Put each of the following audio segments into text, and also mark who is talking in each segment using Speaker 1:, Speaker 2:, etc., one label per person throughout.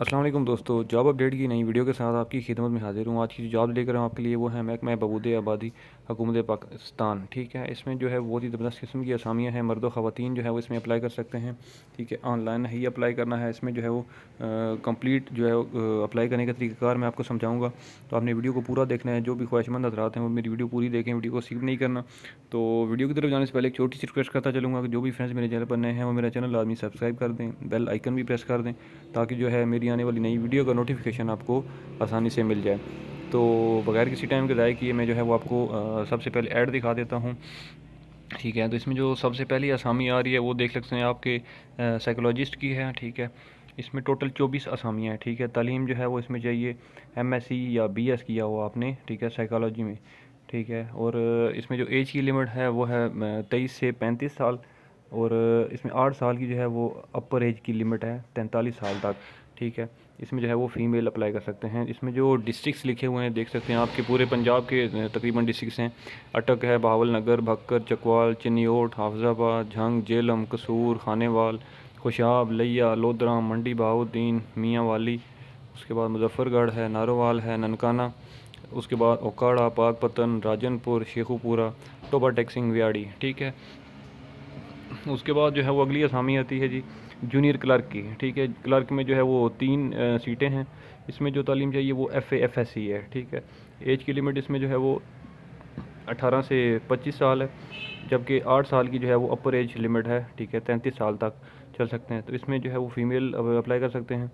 Speaker 1: अस्सलाम वालेकुम दोस्तों, जॉब अपडेट की नई वीडियो के साथ आपकी खिदमत में हाजिर हूँ। आज की जो जॉब लेकर हूँ आपके लिए वो है महकमा बहबूद आबादी हुकूमत पाकिस्तान। ठीक है, इसमें जो है बहुत ही ज़बरदस्त किस्म की असामियाँ हैं। मर्द व ख़वातीन जो है वो इसमें अप्लाई कर सकते हैं। ठीक है, ऑनलाइन ही अप्लाई करना है। इसमें जो है वो कंप्लीट जो है अप्लाई करने का तरीक़ाकार मैं आपको समझाऊँगा, तो आपने वीडियो को पूरा देखना है। जो भी ख्वाहिशमंद हज़रात हैं वो मेरी वीडियो पूरी देखें, वीडियो को स्किप नहीं करना। तो वीडियो की तरफ जाने से पहले एक छोटी सी रिक्वेस्ट करता चलूँगा कि जो भी फ्रेंड्स मेरे चैनल पर नए हैं वो मेरा चैनल लाजमी सब्सक्राइब कर दें, बेल आइकन भी प्रेस कर दें, ताकि जो है मेरी आने वाली नई वीडियो का नोटिफिकेशन आपको आसानी से मिल जाए। तो बगैर किसी टाइम के ज़ाय किए मैं जो है वो आपको सबसे पहले ऐड दिखा देता हूँ। ठीक है, तो इसमें जो सबसे पहली असामी आ रही है वो देख सकते हैं आपके साइकोलॉजिस्ट की है। ठीक है, इसमें टोटल 24 असामियाँ हैं। ठीक है, तालीम जो है वो इसमें चाहिए MSc या BS किया हुआ आपने। ठीक है, साइकोलॉजी में। ठीक है, और इसमें जो एज की लिमिट है वो है 23 से 35 साल, और इसमें 8 साल की जो है वो अपर एज की लिमिट है 43 साल तक। ठीक है, इसमें जो है वो फ़ीमेल अप्लाई कर सकते हैं। इसमें जो डिस्ट्रिक्ट्स लिखे हुए हैं देख सकते हैं, आपके पूरे पंजाब के तकरीबन डिस्ट्रिक्ट्स हैं। अटक है, बहावल नगर, भक्कर, चकवाल, चिन्योट, हाफजाबाद, झंग, जेलम, कसूर, खानेवाल, खुशाब, लिया, लोधरा, मंडी बहाउद्दीन, मियाँ वाली। उसके बाद मुजफ्फरगढ़ है, नारोवाल है, ननकाना। उसके बाद ओकाड़ा, पाकपतन, राजनपुर, शेखुपुरा, टोबा टेक्सिंग, व्याड़ी। ठीक है, उसके बाद जो है वो अगली असामी आती है जी जूनियर क्लर्क की। ठीक है, क्लर्क में जो है वो 3 सीटें हैं। इसमें जो तालीम चाहिए वो FA FSC है। ठीक है, एज की लिमिट इसमें जो है वो 18 से 25 साल है, जबकि 8 साल की जो है वो अपर एज लिमिट है। ठीक है, 33 साल तक चल सकते हैं। तो इसमें जो है वो फ़ीमेल अप्लाई कर सकते हैं।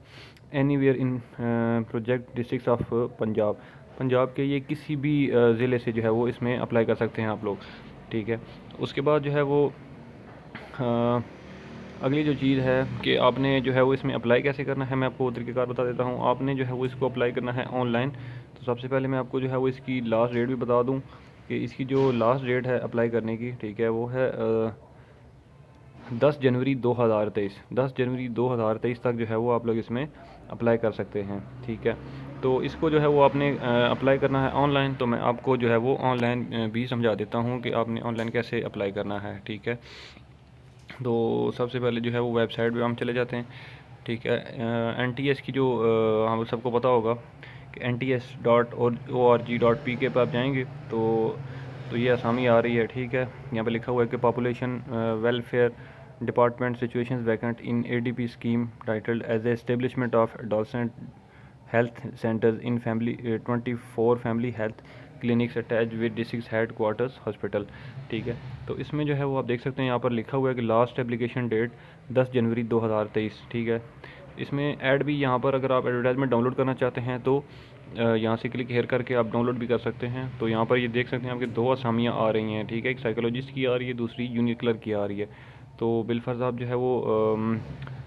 Speaker 1: Anywhere in project district of Punjab, Punjab के ये किसी भी ज़िले से जो है वो इसमें अप्लाई कर सकते हैं आप लोग। ठीक है, उसके बाद जो है वो अगली जो चीज़ है कि आपने जो है वो इसमें अप्लाई कैसे करना है, मैं आपको वो तरीक़ेकार बता देता हूँ। आपने जो है वो इसको अप्लाई करना है ऑनलाइन। तो सबसे पहले मैं आपको जो है वो इसकी लास्ट डेट भी बता दूँ कि इसकी जो लास्ट डेट है अप्लाई करने की, ठीक है, वो है 10 जनवरी 2023। 10 जनवरी 2023 तक जो है वो आप लोग इसमें अप्लाई कर सकते हैं। ठीक है, तो इसको जो है वो आपने अप्लाई करना है ऑनलाइन। तो मैं आपको जो है वो ऑनलाइन भी समझा देता हूँ कि आपने ऑनलाइन कैसे अप्लाई करना है। ठीक है, तो सबसे पहले जो है वो वेबसाइट पे हम चले जाते हैं। ठीक है, NTS की जो हम सबको पता होगा कि nts.org.pk पर आप जाएंगे तो ये आसामी आ रही है। ठीक है, यहाँ पे लिखा हुआ है कि population welfare department situations vacant in ADP scheme titled as a establishment of adolescent health centres in family 24 family health clinics attach with district headquarters hospital. ठीक है, तो इसमें जो है वो आप देख सकते हैं यहाँ पर लिखा हुआ है कि लास्ट एप्लीकेशन डेट 10 जनवरी 2023। ठीक है, इसमें ऐड भी यहाँ पर अगर आप एडवर्टाइजमेंट डाउनलोड करना चाहते हैं तो यहाँ से क्लिक हेयर करके आप डाउनलोड भी कर सकते हैं। तो यहाँ पर ये देख सकते हैं आपके 2 असामियाँ आ रही हैं। ठीक है, एक साइकोलॉजिस्ट की आ रही है, दूसरी जूनियर क्लर्क की आ रही है। तो बिलफर्ज आप जो है वो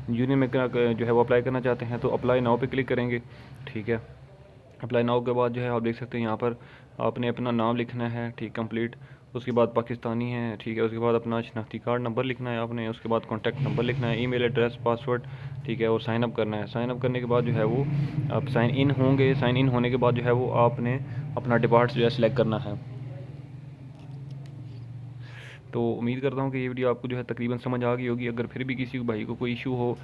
Speaker 1: जूनियर में जो है वो अप्लाई करना चाहते हैं तो अप्लाई नाउ पे क्लिक करेंगे। ठीक है, अप्लाई नाउ के बाद जो है आप देख सकते हैं यहाँ पर आपने अपना नाम लिखना है। ठीक, कंप्लीट। उसके बाद पाकिस्तानी है। ठीक है, उसके बाद अपना शनाख्ती कार्ड नंबर लिखना है आपने। उसके बाद कॉन्टैक्ट नंबर लिखना है, ईमेल एड्रेस, पासवर्ड। ठीक है, और साइन अप करना है। साइन अप करने के बाद जो है वो आप साइन इन होंगे। साइन इन होने के बाद जो है वो आपने अपना डिपार्ट जो है सिलेक्ट करना है। तो उम्मीद करता हूँ कि ये वीडियो आपको जो है तकरीबन समझ आ गई होगी। अगर फिर भी किसी भाई को कोई इशू हो,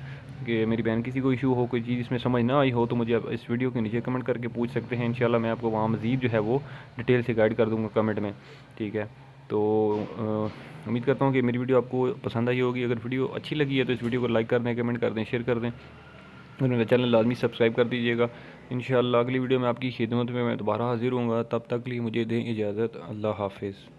Speaker 1: कि मेरी बहन किसी को इशू हो, कोई चीज़ इसमें समझ ना आई हो, तो मुझे आप इस वीडियो के नीचे कमेंट करके पूछ सकते हैं। इंशाल्लाह मैं आपको वहाँ मज़ीद जो है वो डिटेल से गाइड कर दूँगा कमेंट में। ठीक है, तो उम्मीद करता हूँ कि मेरी वीडियो आपको पसंद आई होगी। अगर वीडियो अच्छी लगी है तो इस वीडियो को लाइक कर दें, कमेंट कर दें, शेयर कर दें, और मेरा चैनल लाजमी सब्सक्राइब कर दीजिएगा। इंशाल्लाह अगली वीडियो में आपकी खिदमत में मैं दोबारा हाज़िर हूँगा। तब तक के लिए मुझे दें इजाज़त। अल्लाह हाफिज़।